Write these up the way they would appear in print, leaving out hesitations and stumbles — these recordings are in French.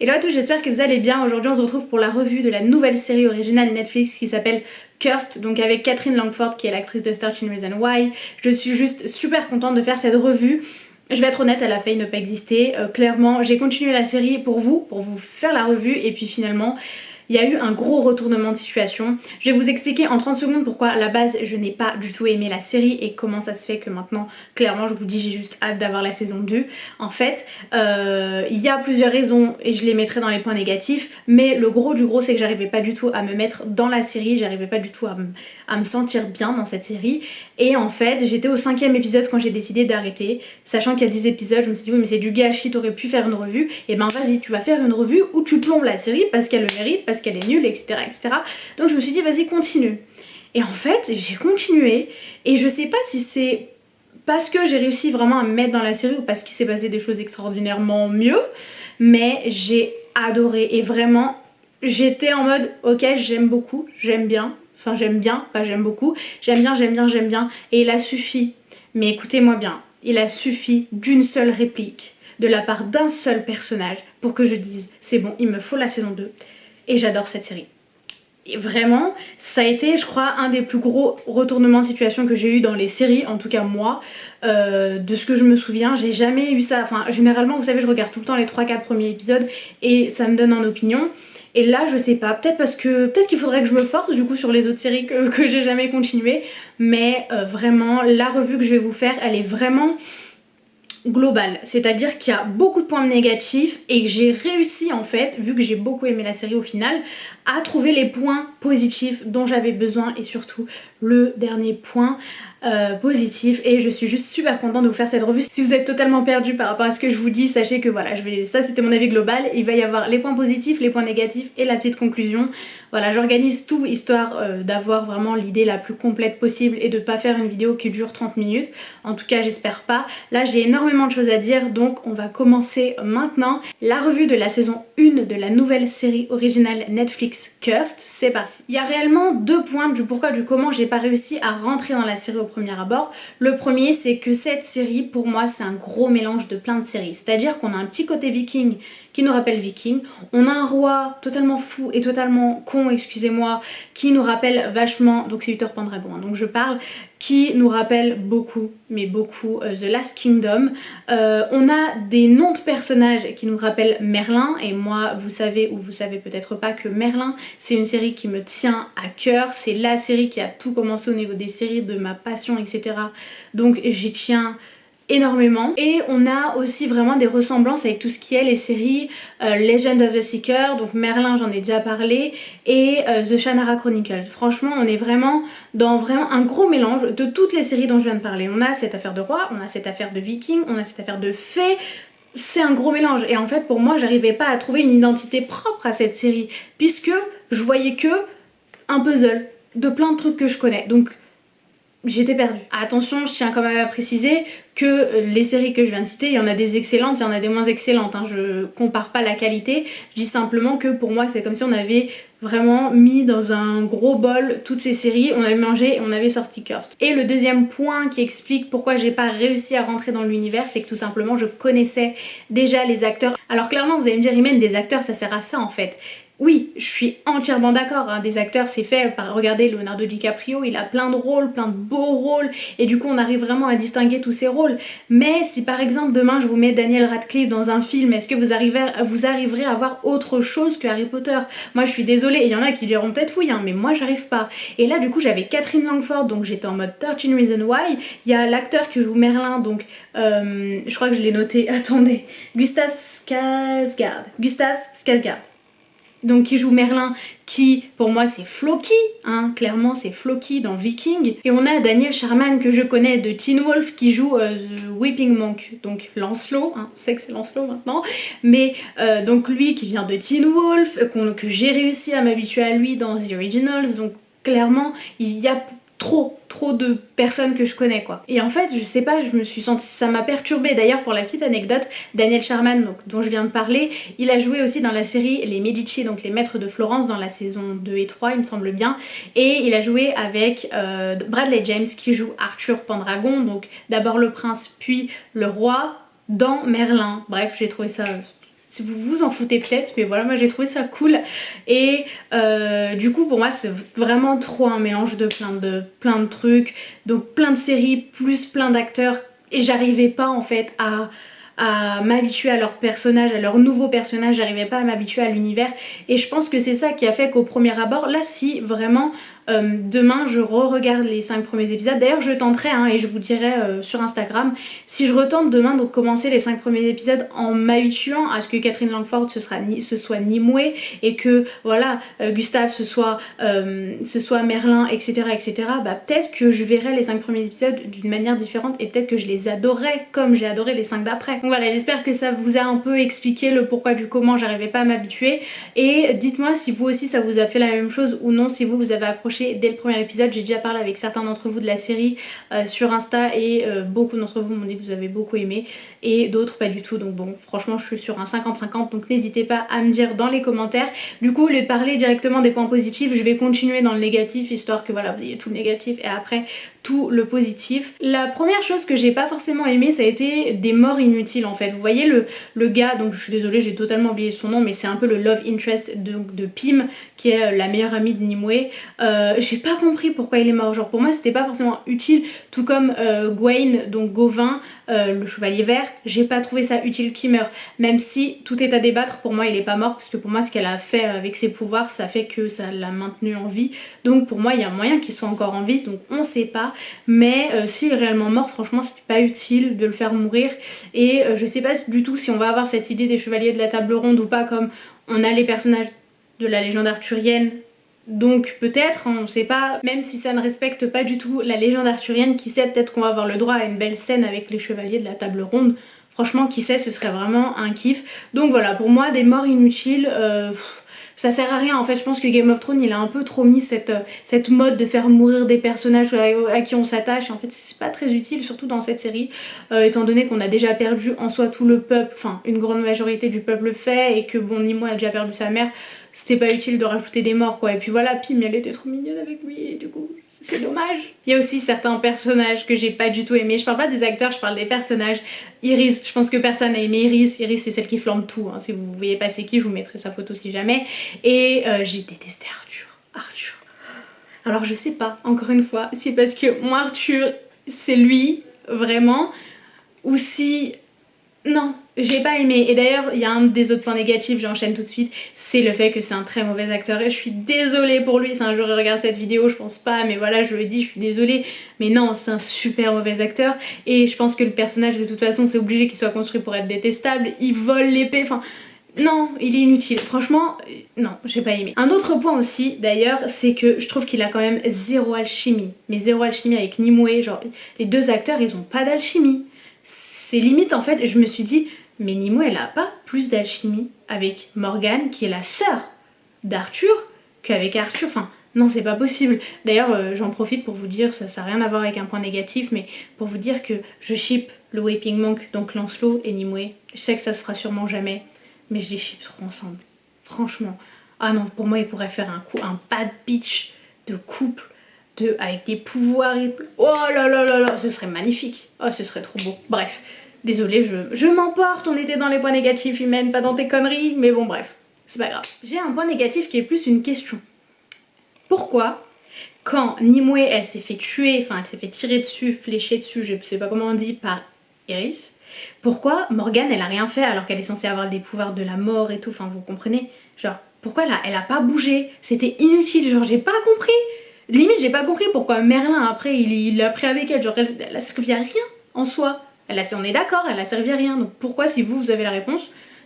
Hello à tous, j'espère que vous allez bien. Aujourd'hui on se retrouve pour la revue de la nouvelle série originale Netflix qui s'appelle Cursed, donc avec Catherine Langford qui est l'actrice de 13 Reasons Why. Je suis juste super contente de faire cette revue. Je vais être honnête, elle a failli ne pas exister. Clairement, j'ai continué la série pour vous faire la revue et puis finalement... il y a eu un gros retournement de situation. Je vais vous expliquer en 30 secondes pourquoi à la base je n'ai pas du tout aimé la série et comment ça se fait que maintenant, clairement je vous dis, j'ai juste hâte d'avoir la saison 2. En fait, il y a plusieurs raisons et je les mettrai dans les points négatifs, mais le gros du gros c'est que j'arrivais pas du tout à me mettre dans la série, j'arrivais pas du tout à me sentir bien dans cette série. Et en fait, j'étais au 5e épisode quand j'ai décidé d'arrêter, sachant qu'il y a 10 épisodes, je me suis dit oui mais c'est du gâchis, t'aurais pu faire une revue. Et ben vas-y, tu vas faire une revue où tu plombes la série parce qu'elle le mérite, parce qu'elle est nulle, etc., etc. Donc je me suis dit vas-y continue. Et en fait j'ai continué et je sais pas si c'est parce que j'ai réussi vraiment à me mettre dans la série ou parce qu'il s'est passé des choses extraordinairement mieux, mais j'ai adoré et vraiment j'étais en mode ok j'aime beaucoup, j'aime bien, enfin j'aime bien, pas j'aime beaucoup, j'aime bien, j'aime bien, j'aime bien et il a suffi, mais écoutez-moi bien, il a suffi d'une seule réplique de la part d'un seul personnage pour que je dise c'est bon, il me faut la saison 2. Et j'adore cette série. Et vraiment, ça a été, je crois, un des plus gros retournements de situation que j'ai eu dans les séries, en tout cas moi, de ce que je me souviens. J'ai jamais eu ça, enfin généralement vous savez je regarde tout le temps les 3-4 premiers épisodes et ça me donne en opinion. Et là je sais pas, peut-être qu'il faudrait que je me force du coup sur les autres séries que j'ai jamais continué. Mais vraiment la revue que je vais vous faire, elle est vraiment... global, c'est-à-dire qu'il y a beaucoup de points négatifs et que j'ai réussi en fait, vu que j'ai beaucoup aimé la série au final, à trouver les points positifs dont j'avais besoin et surtout le dernier point positif, et je suis juste super contente de vous faire cette revue. Si vous êtes totalement perdu par rapport à ce que je vous dis, sachez que voilà, ça c'était mon avis global, il va y avoir les points positifs, les points négatifs et la petite conclusion. Voilà, j'organise tout histoire d'avoir vraiment l'idée la plus complète possible et de pas faire une vidéo qui dure 30 minutes. En tout cas j'espère pas. Là j'ai énormément de choses à dire donc on va commencer maintenant. La revue de la saison 1 de la nouvelle série originale Netflix Cursed, c'est parti. Il y a réellement deux points du pourquoi du comment j'ai pas réussi à rentrer dans la série au premier abord. Le premier c'est que cette série pour moi c'est un gros mélange de plein de séries. C'est-à-dire qu'on a un petit côté viking qui nous rappelle Viking, on a un roi totalement fou et totalement con, excusez-moi, qui nous rappelle vachement, donc c'est Victor Pendragon hein, donc je parle, qui nous rappelle beaucoup, mais beaucoup The Last Kingdom. On a des noms de personnages qui nous rappellent Merlin, et moi vous savez ou vous savez peut-être pas que Merlin c'est une série qui me tient à cœur, c'est la série qui a tout commencé au niveau des séries, de ma passion etc. Donc j'y tiens énormément. Et on a aussi vraiment des ressemblances avec tout ce qui est les séries Legend of the Seeker, donc Merlin j'en ai déjà parlé, et The Shannara Chronicles. Franchement on est vraiment dans un gros mélange de toutes les séries dont je viens de parler. On a cette affaire de roi, on a cette affaire de viking, on a cette affaire de fées. C'est un gros mélange et en fait pour moi j'arrivais pas à trouver une identité propre à cette série puisque je voyais que un puzzle de plein de trucs que je connais. Donc j'étais perdue. Attention, je tiens quand même à préciser que les séries que je viens de citer, il y en a des excellentes, il y en a des moins excellentes, hein. Je compare pas la qualité, je dis simplement que pour moi c'est comme si on avait vraiment mis dans un gros bol toutes ces séries, on avait mangé et on avait sorti Cursed. Et le deuxième point qui explique pourquoi j'ai pas réussi à rentrer dans l'univers, c'est que tout simplement je connaissais déjà les acteurs. Alors clairement vous allez me dire Imen, des acteurs ça sert à ça en fait. Oui, je suis entièrement d'accord, hein. Des acteurs c'est fait par, regardez Leonardo DiCaprio, il a plein de rôles, plein de beaux rôles et du coup on arrive vraiment à distinguer tous ces rôles. Mais si par exemple demain je vous mets Daniel Radcliffe dans un film, est-ce que vous arriverez à voir autre chose que Harry Potter? Moi je suis désolée, il y en a qui diront peut-être oui, hein, mais moi j'arrive pas. Et là du coup j'avais Catherine Langford, donc j'étais en mode 13 Reasons Why. Il y a l'acteur qui joue Merlin, donc je crois que je l'ai noté, attendez, Gustav Skarsgård. Donc qui joue Merlin, qui pour moi c'est Floki, hein, clairement c'est Floki dans Viking. Et on a Daniel Sharman que je connais de Teen Wolf qui joue The Weeping Monk, donc Lancelot, hein, on sait que c'est Lancelot maintenant. Mais donc lui qui vient de Teen Wolf, que j'ai réussi à m'habituer à lui dans The Originals, donc clairement il y a trop de personnes que je connais quoi. Et en fait je sais pas, je me suis sentie, ça m'a perturbée. D'ailleurs pour la petite anecdote, Daniel Sharman donc, dont je viens de parler, il a joué aussi dans la série Les Medici, donc les maîtres de Florence dans la saison 2 et 3 il me semble bien, et il a joué avec Bradley James qui joue Arthur Pendragon, donc d'abord le prince puis le roi dans Merlin. Bref j'ai trouvé ça vous vous en foutez peut-être, mais voilà, moi j'ai trouvé ça cool. Et du coup pour moi c'est vraiment trop un mélange de plein de trucs, donc plein de séries plus plein d'acteurs, et j'arrivais pas en fait à m'habituer à leurs personnages, à leurs nouveaux personnages, j'arrivais pas à m'habituer à l'univers, et je pense que c'est ça qui a fait qu'au premier abord, là si vraiment demain je re-regarde les 5 premiers épisodes, d'ailleurs je tenterai hein, et je vous dirai sur Instagram, si je retente demain de commencer les 5 premiers épisodes en m'habituant à ce que Catherine Langford ce soit Nimue, et que voilà Gustave ce soit Merlin, etc., bah peut-être que je verrai les 5 premiers épisodes d'une manière différente, et peut-être que je les adorerai comme j'ai adoré les 5 d'après. Donc voilà, j'espère que ça vous a un peu expliqué le pourquoi du comment j'arrivais pas à m'habituer, et dites-moi si vous aussi ça vous a fait la même chose ou non, si vous avez accroché dès le premier épisode. J'ai déjà parlé avec certains d'entre vous de la série sur Insta, et beaucoup d'entre vous m'ont dit que vous avez beaucoup aimé, et d'autres pas du tout, donc bon franchement je suis sur un 50-50, donc n'hésitez pas à me dire dans les commentaires. Du coup au lieu de parler directement des points positifs, je vais continuer dans le négatif, histoire que voilà vous ayez tout le négatif et après tout le positif. La première chose que j'ai pas forcément aimé, ça a été des morts inutiles en fait. Vous voyez le gars, donc je suis désolée j'ai totalement oublié son nom, mais c'est un peu le love interest de Pym, qui est la meilleure amie de Nimue. J'ai pas compris pourquoi il est mort, genre pour moi c'était pas forcément utile, tout comme Gawain, donc Gauvin, le chevalier vert, j'ai pas trouvé ça utile qu'il meure, même si tout est à débattre, pour moi il est pas mort, parce que pour moi ce qu'elle a fait avec ses pouvoirs ça fait que ça l'a maintenu en vie, donc pour moi il y a moyen qu'il soit encore en vie, donc on sait pas, mais s'il est réellement mort franchement c'était pas utile de le faire mourir. Et je sais pas du tout si on va avoir cette idée des chevaliers de la table ronde ou pas, comme on a les personnages de la légende arthurienne, donc peut-être, on sait pas, même si ça ne respecte pas du tout la légende arthurienne, qui sait, peut-être qu'on va avoir le droit à une belle scène avec les chevaliers de la table ronde. Franchement qui sait, ce serait vraiment un kiff. Donc voilà, pour moi des morts inutiles, ça sert à rien en fait. Je pense que Game of Thrones il a un peu trop mis cette mode de faire mourir des personnages à qui on s'attache, en fait c'est pas très utile, surtout dans cette série, étant donné qu'on a déjà perdu en soi tout le peuple, enfin une grande majorité du peuple fait, et que bon Nimue a déjà perdu sa mère, c'était pas utile de rajouter des morts quoi. Et puis voilà, Pym elle était trop mignonne avec lui, et du coup c'est dommage. Il y a aussi certains personnages que j'ai pas du tout aimé. Je parle pas des acteurs, je parle des personnages. Iris, je pense que personne n'a aimé Iris. Iris c'est celle qui flambe tout, hein. Si vous voyez pas c'est qui, je vous mettrai sa photo si jamais. Et j'ai détesté Arthur. Alors je sais pas, encore une fois, si parce que moi Arthur c'est lui, vraiment, ou si... Non, j'ai pas aimé. Et d'ailleurs il y a un des autres points négatifs, j'enchaîne tout de suite, c'est le fait que c'est un très mauvais acteur, et je suis désolée pour lui si un jour il regarde cette vidéo, je pense pas, mais voilà je le dis, je suis désolée, mais non c'est un super mauvais acteur, et je pense que le personnage de toute façon c'est obligé qu'il soit construit pour être détestable, il vole l'épée, enfin... Non, il est inutile, franchement, non, j'ai pas aimé. Un autre point aussi, d'ailleurs, c'est que je trouve qu'il a quand même zéro alchimie. Mais zéro alchimie avec Nimue, genre, les deux acteurs, ils ont pas d'alchimie. C'est limite, en fait, je me suis dit, mais Nimue, elle a pas plus d'alchimie avec Morgane, qui est la sœur d'Arthur, qu'avec Arthur, enfin... Non, c'est pas possible. D'ailleurs, j'en profite pour vous dire, ça n'a rien à voir avec un point négatif, mais pour vous dire que je ship le Weeping Monk, donc Lancelot et Nimue. Je sais que ça se fera sûrement jamais, mais je les ship trop ensemble, franchement. Ah non, pour moi il pourrait faire un bad bitch de couple, avec des pouvoirs et tout. Oh là là là là, ce serait magnifique. Oh, ce serait trop beau. Bref, désolée, je m'emporte, on était dans les points négatifs humaines, pas dans tes conneries, mais bon bref, c'est pas grave. J'ai un point négatif qui est plus une question. Pourquoi, quand Nimue elle s'est fait tuer, enfin elle s'est fait tirer dessus, flécher dessus, je sais pas comment on dit, par Iris, pourquoi Morgane elle a rien fait alors qu'elle est censée avoir des pouvoirs de la mort et tout, enfin vous comprenez, genre pourquoi elle a pas bougé, c'était inutile, genre j'ai pas compris, limite j'ai pas compris pourquoi Merlin après il l'a pris avec elle, genre elle a servi à rien en soi, on est d'accord, elle a servi à rien, donc pourquoi, si vous avez la réponse,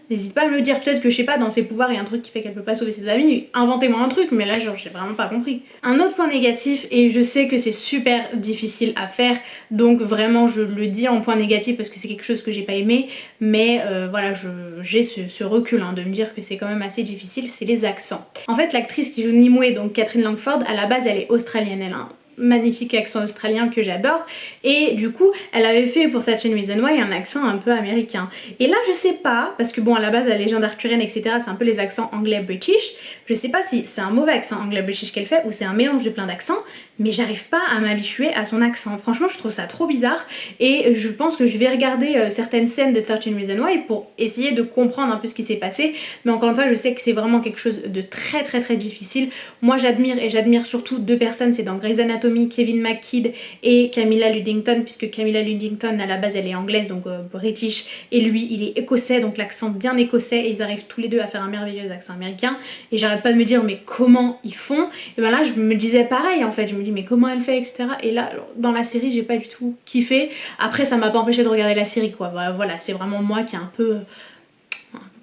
n'hésite pas à me le dire, peut-être que je sais pas, dans ses pouvoirs il y a un truc qui fait qu'elle peut pas sauver ses amis, inventez-moi un truc, mais là genre j'ai vraiment pas compris. Un autre point négatif, et je sais que c'est super difficile à faire, donc vraiment je le dis en point négatif parce que c'est quelque chose que j'ai pas aimé, mais voilà, j'ai ce recul hein, de me dire que c'est quand même assez difficile, c'est les accents. En fait l'actrice qui joue Nimue, donc Catherine Langford, à la base elle est australienne, elle a magnifique accent australien que j'adore, et du coup elle avait fait pour Such a Reason Why un accent un peu américain. Et là je sais pas, parce que bon à la base la légende arthurienne etc c'est un peu les accents anglais-british, je sais pas si c'est un mauvais accent anglais-british qu'elle fait ou c'est un mélange de plein d'accents, mais j'arrive pas à m'habituer à son accent. Franchement je trouve ça trop bizarre et je pense que je vais regarder certaines scènes de 13 Reasons Why pour essayer de comprendre un peu ce qui s'est passé, mais encore une fois je sais que c'est vraiment quelque chose de très difficile. Moi j'admire et j'admire surtout deux personnes, c'est dans Grey's Anatomy, Kevin McKidd et Camilla Luddington, puisque Camilla Luddington à la base elle est anglaise donc british et lui il est écossais donc l'accent bien écossais et ils arrivent tous les deux à faire un merveilleux accent américain et j'arrête pas de me dire mais comment ils font, et ben là je me disais pareil en fait, je me dis mais comment elle fait etc, et là dans la série j'ai pas du tout kiffé. Après ça m'a pas empêché de regarder la série quoi, voilà c'est vraiment moi qui est un peu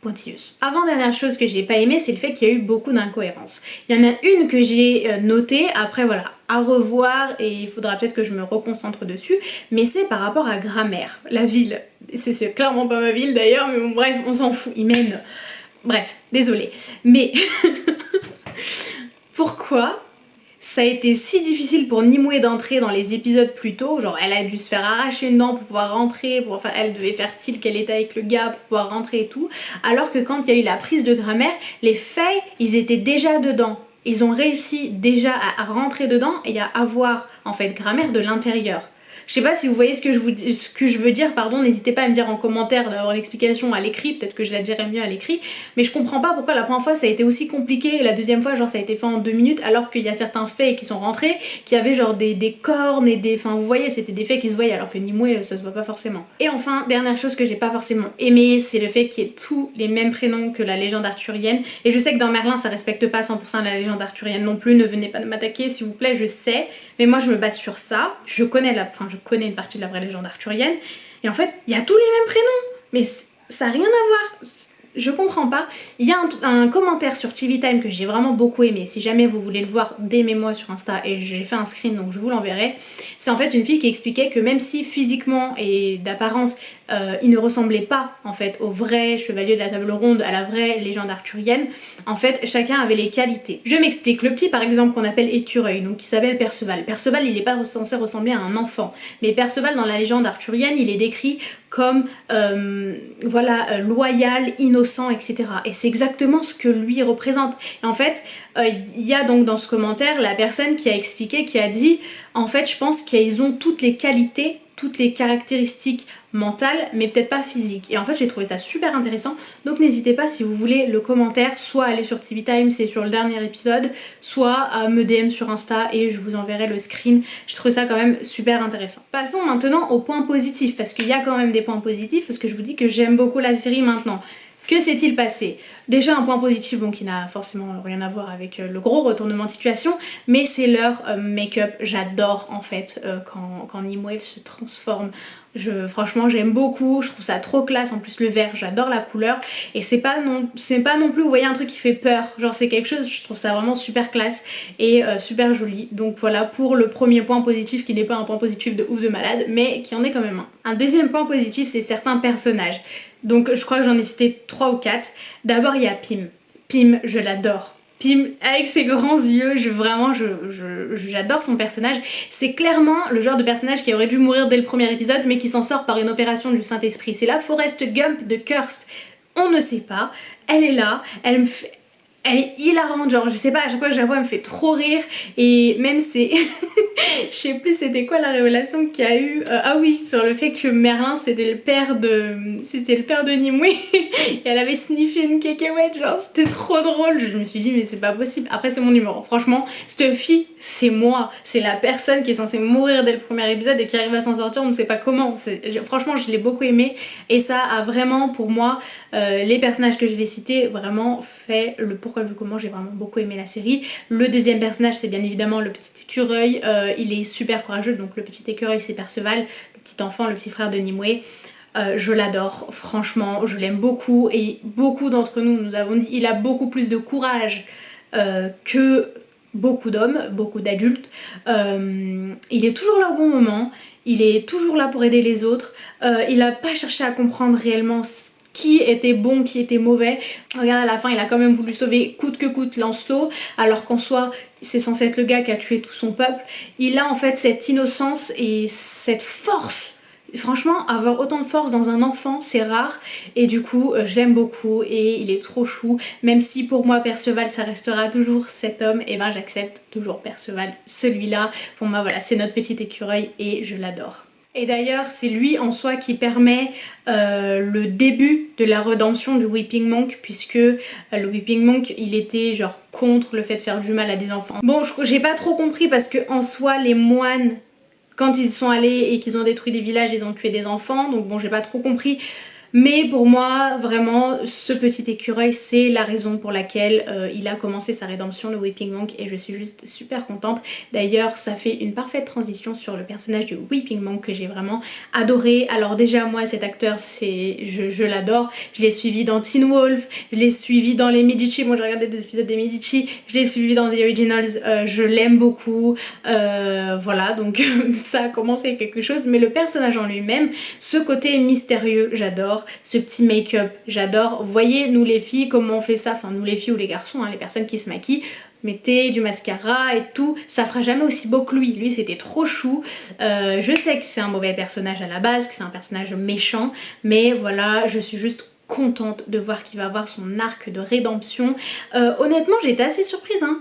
pointilleuse. Avant-dernière chose que j'ai pas aimé, c'est le fait qu'il y a eu beaucoup d'incohérences. Il y en a une que j'ai notée, après voilà, à revoir et il faudra peut-être que je me reconcentre dessus, mais c'est par rapport à Grammaire, la ville. C'est clairement pas ma ville d'ailleurs, mais bon bref, on s'en fout, ils mènent. Bref, désolée. Mais pourquoi ça a été si difficile pour Nimue d'entrer dans les épisodes plus tôt, genre elle a dû se faire arracher une dent pour pouvoir rentrer, elle devait faire style qu'elle était avec le gars pour pouvoir rentrer et tout, alors que quand il y a eu la prise de Grammaire, les faits ils étaient déjà dedans. Ils ont réussi déjà à rentrer dedans et à avoir en fait Grammaire de l'intérieur. Je sais pas si vous voyez ce que je veux dire, pardon, n'hésitez pas à me dire en commentaire d'avoir l'explication à l'écrit, peut-être que je la dirai mieux à l'écrit, mais je comprends pas pourquoi la première fois ça a été aussi compliqué et la deuxième fois genre ça a été fait en 2 minutes alors qu'il y a certains faits qui sont rentrés, qui avaient genre des cornes et des... Enfin vous voyez c'était des faits qui se voyaient alors que Nimue ça se voit pas forcément. Et enfin, dernière chose que j'ai pas forcément aimé, c'est le fait qu'il y ait tous les mêmes prénoms que la légende arthurienne, et je sais que dans Merlin ça respecte pas 100% la légende arthurienne non plus, ne venez pas m'attaquer s'il vous plaît, je sais, mais moi je me base sur ça, je connais une partie de la vraie légende arthurienne et en fait il y a tous les mêmes prénoms mais ça n'a rien à voir, je comprends pas. Il y a un commentaire sur TV Time que j'ai vraiment beaucoup aimé, si jamais vous voulez le voir DM-moi sur Insta et j'ai fait un screen donc je vous l'enverrai. C'est en fait une fille qui expliquait que même si physiquement et d'apparence il ne ressemblait pas en fait au vrai chevalier de la table ronde, à la vraie légende arthurienne, en fait chacun avait les qualités. Je m'explique, le petit par exemple qu'on appelle Écureuil, donc qui s'appelle Perceval. Perceval il n'est pas censé ressembler à un enfant, mais Perceval dans la légende arthurienne il est décrit comme voilà loyal, innocent etc. Et c'est exactement ce que lui représente. Et en fait il y a donc dans ce commentaire la personne qui a expliqué, qui a dit en fait je pense qu'ils ont toutes les qualités, toutes les caractéristiques mentales mais peut-être pas physiques, et en fait j'ai trouvé ça super intéressant, donc n'hésitez pas si vous voulez le commentaire, soit aller sur TV Time, c'est sur le dernier épisode, soit à me DM sur Insta et je vous enverrai le screen. Je trouve ça quand même super intéressant. Passons maintenant aux points positifs, parce qu'il y a quand même des points positifs, parce que je vous dis que j'aime beaucoup la série maintenant. Que s'est-il passé? Déjà un point positif bon, qui n'a forcément rien à voir avec le gros retournement de situation, mais c'est leur make-up. J'adore en fait quand Nimue se transforme. Franchement j'aime beaucoup, je trouve ça trop classe, en plus le vert j'adore la couleur et c'est pas non plus vous voyez un truc qui fait peur, genre c'est quelque chose, je trouve ça vraiment super classe et super joli. Donc voilà pour le premier point positif qui n'est pas un point positif de ouf de malade mais qui en est quand même un. Un deuxième point positif c'est certains personnages. Donc je crois que j'en ai cité 3 ou 4. D'abord il y a Pym. Pym je l'adore. Pym avec ses grands yeux, j'adore son personnage. C'est clairement le genre de personnage qui aurait dû mourir dès le premier épisode mais qui s'en sort par une opération du Saint-Esprit. C'est la Forrest Gump de Cursed. On ne sait pas, elle est là, elle est hilarante, genre je sais pas, à chaque fois que je la vois elle me fait trop rire, et même c'est je sais plus c'était quoi la révélation qu'il y a eu, ah oui, sur le fait que Merlin c'était le père de Nimue et elle avait sniffé une cacahuète, genre c'était trop drôle. Je me suis dit mais c'est pas possible. Après c'est mon humour, franchement cette fille c'est moi, c'est la personne qui est censée mourir dès le premier épisode et qui arrive à s'en sortir on ne sait pas comment. Franchement je l'ai beaucoup aimé et ça a vraiment pour moi les personnages que je vais citer vraiment fait le pourquoi du comment j'ai vraiment beaucoup aimé la série. Le deuxième personnage c'est bien évidemment le petit écureuil, il est super courageux, donc le petit écureuil c'est Perceval, le petit enfant, le petit frère de Nimue. Je l'adore, franchement je l'aime beaucoup et beaucoup d'entre nous avons dit il a beaucoup plus de courage que beaucoup d'hommes, beaucoup d'adultes. Il est toujours là au bon moment, il est toujours là pour aider les autres, il a pas cherché à comprendre réellement qui était bon, qui était mauvais. Regarde, à la fin il a quand même voulu sauver coûte que coûte Lancelot, alors qu'en soi c'est censé être le gars qui a tué tout son peuple. Il a en fait cette innocence et cette force. Franchement, avoir autant de force dans un enfant, c'est rare. Et du coup, je l'aime beaucoup et il est trop chou. Même si pour moi, Perceval, ça restera toujours cet homme, et ben j'accepte toujours Perceval, celui-là. Pour moi, voilà, c'est notre petit écureuil et je l'adore. Et d'ailleurs, c'est lui en soi qui permet le début de la rédemption du Weeping Monk, puisque le Weeping Monk, il était genre contre le fait de faire du mal à des enfants. Bon, j'ai pas trop compris parce que en soi, les moines, quand ils sont allés et qu'ils ont détruit des villages, ils ont tué des enfants, donc bon, j'ai pas trop compris. Mais pour moi, vraiment, ce petit écureuil, c'est la raison pour laquelle il a commencé sa rédemption, le Weeping Monk, et je suis juste super contente. D'ailleurs, ça fait une parfaite transition sur le personnage du Weeping Monk que j'ai vraiment adoré. Alors déjà, moi, cet acteur, je l'adore. Je l'ai suivi dans Teen Wolf, je l'ai suivi dans les Medici. Moi, j'ai regardé des épisodes des Medici, je l'ai suivi dans The Originals, je l'aime beaucoup. Voilà, donc ça a commencé quelque chose. Mais le personnage en lui-même, ce côté mystérieux, j'adore. Ce petit make-up, j'adore. Vous voyez, nous les filles, comment on fait ça, enfin nous les filles ou les garçons, hein, les personnes qui se maquillent, mettez du mascara et tout, ça fera jamais aussi beau que lui. Lui c'était trop chou. Je sais que c'est un mauvais personnage à la base, que c'est un personnage méchant, mais voilà, je suis juste contente de voir qu'il va avoir son arc de rédemption. Honnêtement, j'ai été assez surprise, hein.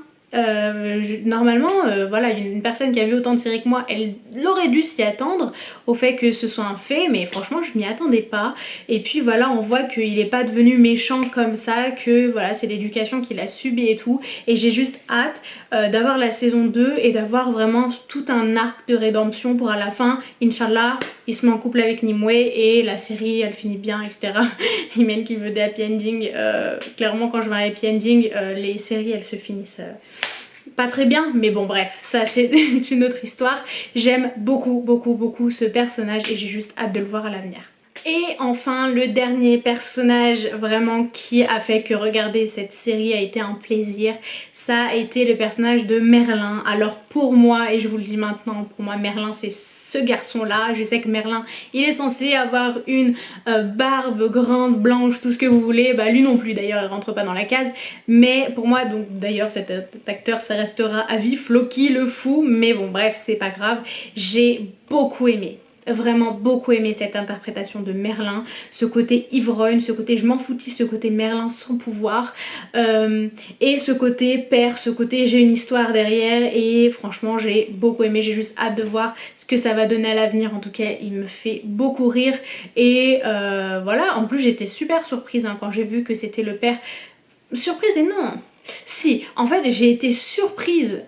Normalement, voilà, une personne qui a vu autant de séries que moi, elle aurait dû s'y attendre au fait que ce soit un fait, mais franchement je m'y attendais pas. Et puis voilà, on voit qu'il est pas devenu méchant comme ça, que voilà, c'est l'éducation qu'il a subie et tout, et j'ai juste hâte d'avoir la saison 2 et d'avoir vraiment tout un arc de rédemption pour à la fin, Inch'Allah, il se met en couple avec Nimue et la série elle finit bien, etc. Imen qui veut des happy ending, clairement quand je vois un happy ending, les séries elles se finissent pas très bien, mais bon bref, ça c'est une autre histoire. J'aime beaucoup ce personnage et j'ai juste hâte de le voir à l'avenir. Et enfin le dernier personnage vraiment qui a fait que regarder cette série a été un plaisir, ça a été le personnage de Merlin. Alors pour moi, et je vous le dis maintenant, pour moi Merlin c'est ce garçon là. Je sais que Merlin il est censé avoir une barbe grande, blanche, tout ce que vous voulez, bah lui non plus d'ailleurs, il rentre pas dans la case, mais pour moi, donc d'ailleurs cet acteur ça restera à vie, Floki le fou, mais bon bref c'est pas grave, j'ai beaucoup aimé. Vraiment beaucoup aimé cette interprétation de Merlin, ce côté ivrogne, ce côté je m'en foutis, ce côté Merlin sans pouvoir, et ce côté père, ce côté j'ai une histoire derrière, et franchement j'ai beaucoup aimé, j'ai juste hâte de voir ce que ça va donner à l'avenir. En tout cas il me fait beaucoup rire et voilà, en plus j'étais super surprise hein, quand j'ai vu que c'était le père. Surprise et non, si, en fait j'ai été surprise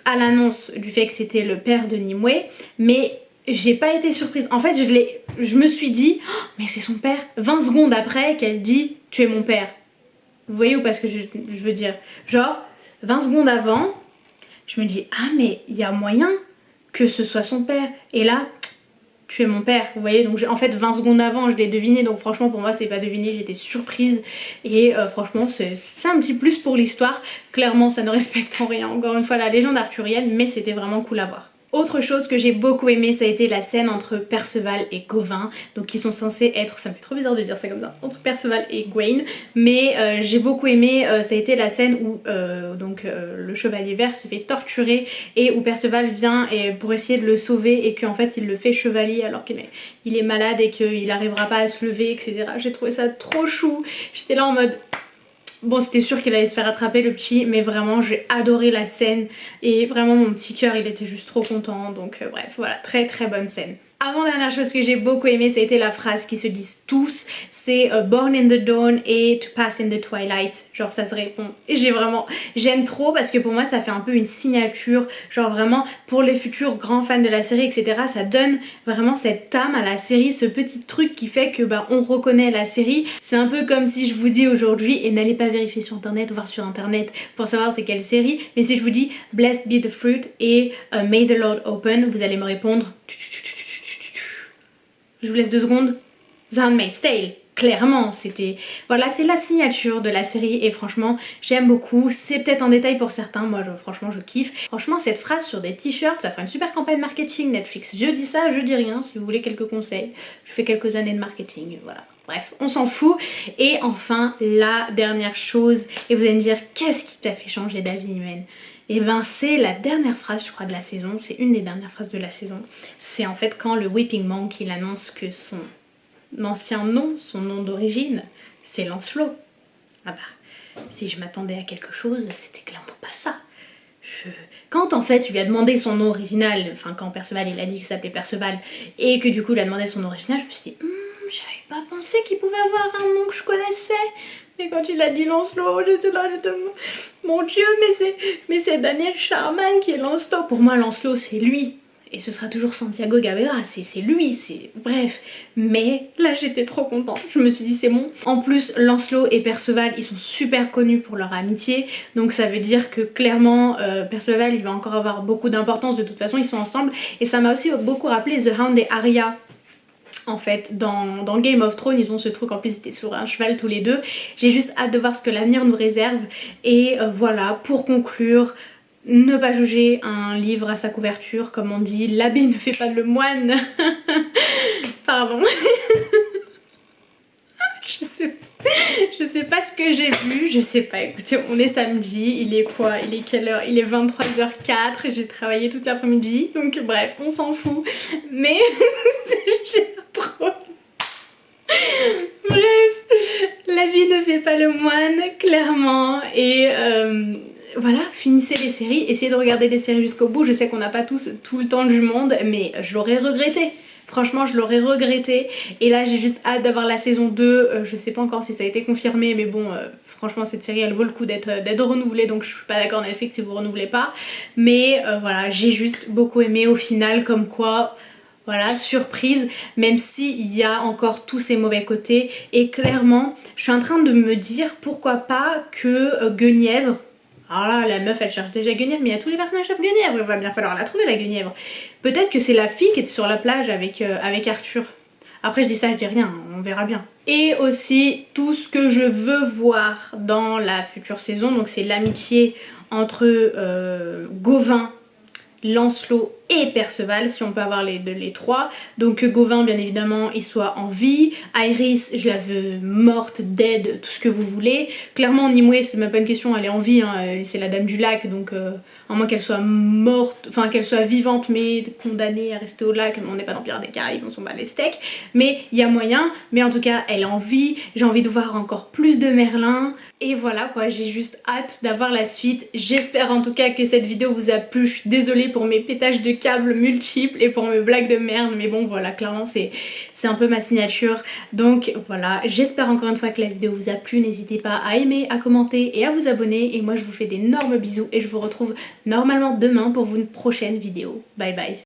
à l'annonce du fait que c'était le père de Nimue, mais j'ai pas été surprise. En fait je me suis dit oh, mais c'est son père 20 secondes après qu'elle dit tu es mon père. Vous voyez ou pas ce que je veux dire? Genre 20 secondes avant je me dis ah mais il y a moyen que ce soit son père, et là tu es mon père, vous voyez. Donc en fait 20 secondes avant je l'ai deviné, donc franchement pour moi c'est pas deviné, j'étais surprise et franchement c'est un petit plus pour l'histoire. Clairement ça ne respecte en rien encore une fois la légende arthurienne, mais c'était vraiment cool à voir. Autre chose que j'ai beaucoup aimé, ça a été la scène entre Perceval et Gawain, donc qui sont censés être, ça me fait trop bizarre de dire ça comme ça, entre Perceval et Gawain, mais j'ai beaucoup aimé, ça a été la scène où le chevalier vert se fait torturer et où Perceval vient pour essayer de le sauver et qu'en fait il le fait chevalier alors qu'il est malade et qu'il n'arrivera pas à se lever, etc. J'ai trouvé ça trop chou, j'étais là en mode... Bon c'était sûr qu'il allait se faire attraper le petit, mais vraiment j'ai adoré la scène et vraiment mon petit cœur il était juste trop content, donc bref voilà, très bonne scène. Avant-dernière chose que j'ai beaucoup aimé, ça a été la phrase qui se disent tous, c'est Born in the Dawn et To Pass in the Twilight, genre ça se répond. Et j'aime trop parce que pour moi ça fait un peu une signature, genre vraiment pour les futurs grands fans de la série etc, ça donne vraiment cette âme à la série, ce petit truc qui fait que bah on reconnaît la série. C'est un peu comme si je vous dis aujourd'hui, et n'allez pas vérifier sur internet, voir sur internet pour savoir c'est quelle série, mais si je vous dis Blessed be the fruit et May the Lord open, vous allez me répondre... Je vous laisse 2 secondes. The Handmaid's Tale. clairement c'était, voilà, c'est la signature de la série et franchement j'aime beaucoup. C'est peut-être un détail pour certains, moi franchement je kiffe. Franchement cette phrase sur des t-shirts, ça fera une super campagne marketing Netflix. Je dis ça, je dis rien, si vous voulez quelques conseils. Je fais quelques années de marketing, voilà. Bref, on s'en fout. Et enfin, la dernière chose, et vous allez me dire, qu'est-ce qui t'a fait changer d'avis, Imen? Et ben c'est la dernière phrase je crois de la saison, c'est une des dernières phrases de la saison. C'est en fait quand le Weeping Monk il annonce que son ancien nom, son nom d'origine, c'est Lancelot. Ah bah, si je m'attendais à quelque chose, c'était clairement pas ça. Quand en fait il lui a demandé son nom original, enfin quand Perceval il a dit qu'il s'appelait Perceval et que du coup il a demandé son nom original, je me suis dit j'avais pas pensé qu'il pouvait avoir un nom que je connaissais. Mais quand il a dit Lancelot, j'étais là, mon dieu, mais c'est Daniel Sharman qui est Lancelot. Pour moi Lancelot c'est lui. Et ce sera toujours Santiago Gavera, c'est lui, c'est... Bref. Mais là j'étais trop contente, je me suis dit c'est bon. En plus Lancelot et Perceval ils sont super connus pour leur amitié. Donc ça veut dire que clairement Perceval il va encore avoir beaucoup d'importance, de toute façon ils sont ensemble. Et ça m'a aussi beaucoup rappelé The Hound et Arya. En fait dans Game of Thrones ils ont ce truc, en plus ils étaient sur un cheval tous les deux. J'ai juste hâte de voir ce que l'avenir nous réserve. Et voilà, pour conclure, ne pas juger un livre à sa couverture, comme on dit, l'habit ne fait pas le moine. Pardon. je sais pas ce que j'ai vu, je sais pas, écoutez, on est samedi, il est quoi? Il est quelle heure? Il est 23h04, j'ai travaillé toute l'après-midi, donc bref, on s'en fout, mais j'ai trop... Bref, la vie ne fait pas le moine, clairement, et voilà, finissez les séries, essayez de regarder les séries jusqu'au bout. Je sais qu'on n'a pas tous tout le temps du monde, mais je l'aurais regretté. Franchement je l'aurais regretté. Et là j'ai juste hâte d'avoir la saison 2. Je sais pas encore si ça a été confirmé, mais bon franchement cette série elle vaut le coup d'être renouvelée. Donc je suis pas d'accord Netflix si vous renouvelez pas. Mais voilà, j'ai juste beaucoup aimé au final, comme quoi... Voilà, surprise, même s'il y a encore tous ces mauvais côtés. Et clairement, je suis en train de me dire pourquoi pas que Guenièvre... Alors là, la meuf elle cherche déjà Guenièvre, mais il y a tous les personnages sauf Guenièvre, il va bien falloir la trouver la Guenièvre. Peut-être que c'est la fille qui était sur la plage avec Arthur. Après je dis ça, je dis rien, on verra bien. Et aussi tout ce que je veux voir dans la future saison, donc c'est l'amitié entre Gauvin, Lancelot et Perceval, si on peut avoir les trois. Donc que Gauvin bien évidemment il soit en vie, Iris je la veux morte, dead, tout ce que vous voulez. Clairement Nimue c'est même pas une question, elle est en vie, hein. C'est la dame du lac, donc à moins qu'elle soit morte, enfin qu'elle soit vivante mais condamnée à rester au lac, mais on n'est pas dans Pirates des Caraïbes, on s'en bat les steaks. Mais il y a moyen, mais en tout cas elle est en vie, j'ai envie de voir encore plus de Merlin. Et voilà quoi, j'ai juste hâte d'avoir la suite. J'espère en tout cas que cette vidéo vous a plu. Je suis désolée pour mes pétages de câbles multiples et pour mes blagues de merde, mais bon voilà, clairement c'est un peu ma signature. Donc voilà, j'espère encore une fois que la vidéo vous a plu. N'hésitez pas à aimer, à commenter et à vous abonner. Et moi je vous fais d'énormes bisous et je vous retrouve normalement demain pour une prochaine vidéo. Bye bye.